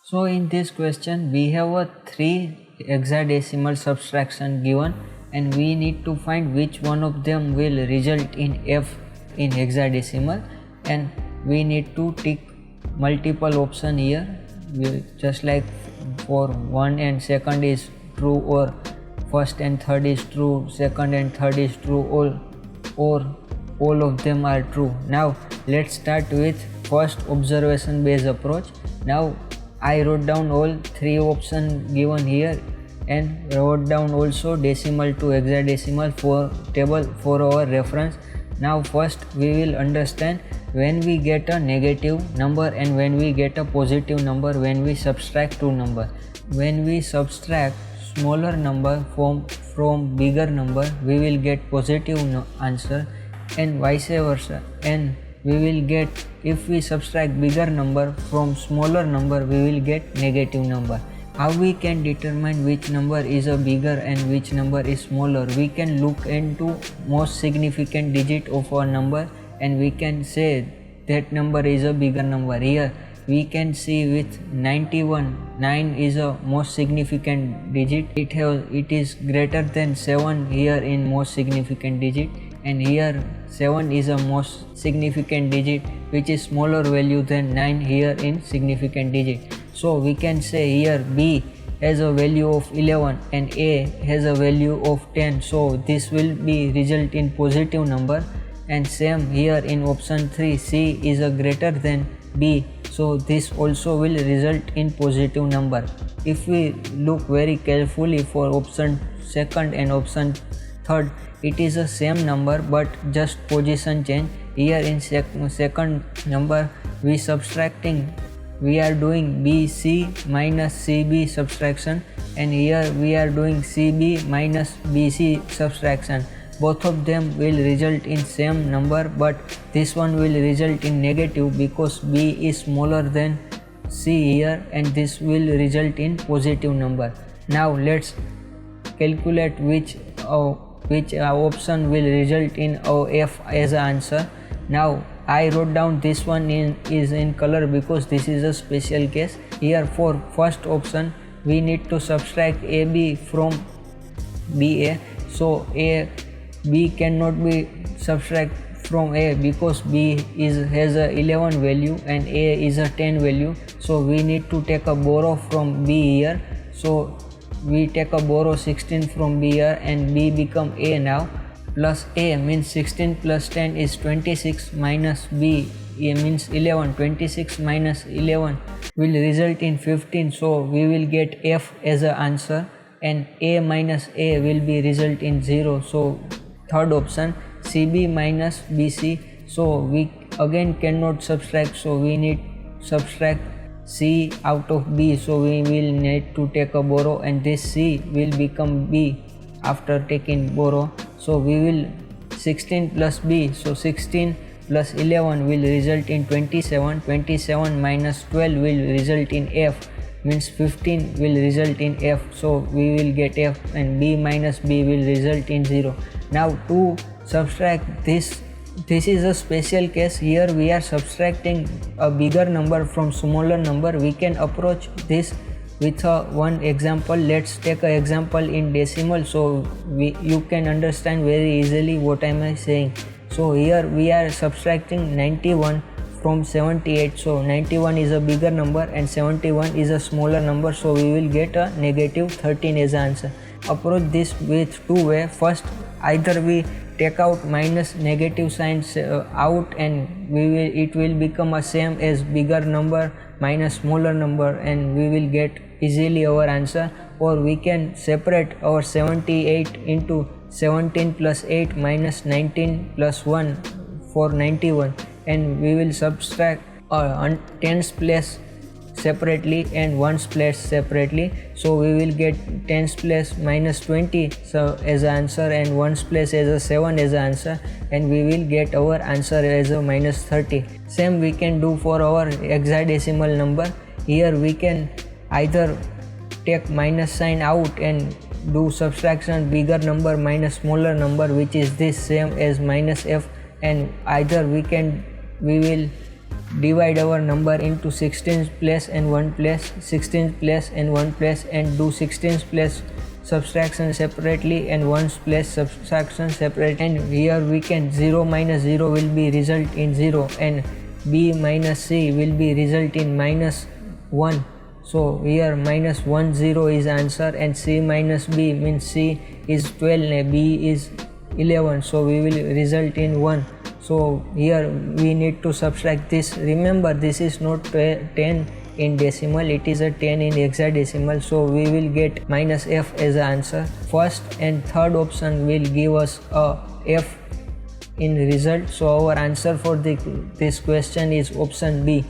So in this question we have a 3 hexadecimal subtraction given and we need to find which one of them will result in f in hexadecimal, and we need to tick multiple option here, just like for 1 and second is true, or first and third is true, second and third is true, or all of them are true. Now let's start with first observation based approach. Now I wrote down all 3 options given here and wrote down also decimal to hexadecimal for table for our reference. Now first we will understand when we get a negative number and when we get a positive number when we subtract two numbers. When we subtract smaller number from bigger number, we will get positive answer, and vice versa, and we will get, if we subtract bigger number from smaller number, we will get negative number. How we can determine which number is a bigger and which number is smaller? We can look into most significant digit of a number and we can say that number is a bigger number. Here we can see with 91, 9 is a most significant digit. It is greater than 7 here in most significant digit, and here 7 is a most significant digit which is smaller value than 9 here in significant digit. So we can say here B has a value of 11 and A has a value of 10, so this will be result in positive number. And same here in option 3, C is a greater than B, so this also will result in positive number. If we look very carefully for option second and option third, it is the same number but just position change. Here in second number we are doing BC minus CB subtraction, and here we are doing CB minus BC subtraction. Both of them will result in same number, but this one will result in negative because B is smaller than C here, and this will result in positive number. Now let's calculate which option will result in F as an answer. Now I wrote down this one is in color because this is a special case. Here for first option we need to subtract AB from BA, so B cannot be subtract from A because B has a 11 value and A is a 10 value, so we need to take a borrow from B here. So we take a borrow 16 from B here and B become A now, plus A means 16 plus 10 is 26 minus B means 11. 26 minus 11 will result in 15, so we will get F as an answer, and A minus A will be result in 0. So third option CB minus BC, so we again cannot subtract, so we need subtract C out of B, so we will need to take a borrow and this C will become B after taking borrow. So we will 16 plus B, so 16 plus 11 will result in 27. 27 minus 12 will result in F, means 15 will result in F, so we will get F, and B minus B will result in 0. Now to subtract this is a special case. Here we are subtracting a bigger number from smaller number. We can approach this with one example. Let's take an example in decimal, so you can understand very easily what am I saying. So here we are subtracting 91 from 78, so 91 is a bigger number and 71 is a smaller number, so we will get a negative 13 as answer. Approach this with two way. First, either we take out minus negative signs out and it will become a same as bigger number minus smaller number and we will get easily our answer, or we can separate our 78 into 17 plus 8 minus 19 plus 1 for 91, and we will subtract tens place separately and ones place separately, so we will get tens place minus 20 so as answer and ones place as a 7 as answer, and we will get our answer as a minus 30. Same we can do for our hexadecimal number. Here we can either take minus sign out and do subtraction bigger number minus smaller number, which is this same as minus F, and either we will divide our number into 16th place and 1 place, 16th place and 1 place, and do 16th place subtraction separately and 1's place subtraction separately. And here we can 0 minus 0 will be result in 0, and b minus c will be result in minus 1. So here minus 1 0 is answer, and c minus b means c is 12 and b is 11, so we will result in 1. So here we need to subtract this. Remember, this is not 10 in decimal, it is a 10 in hexadecimal, so we will get minus f as the answer. First and third option will give us a f in result, so our answer for this question is option B.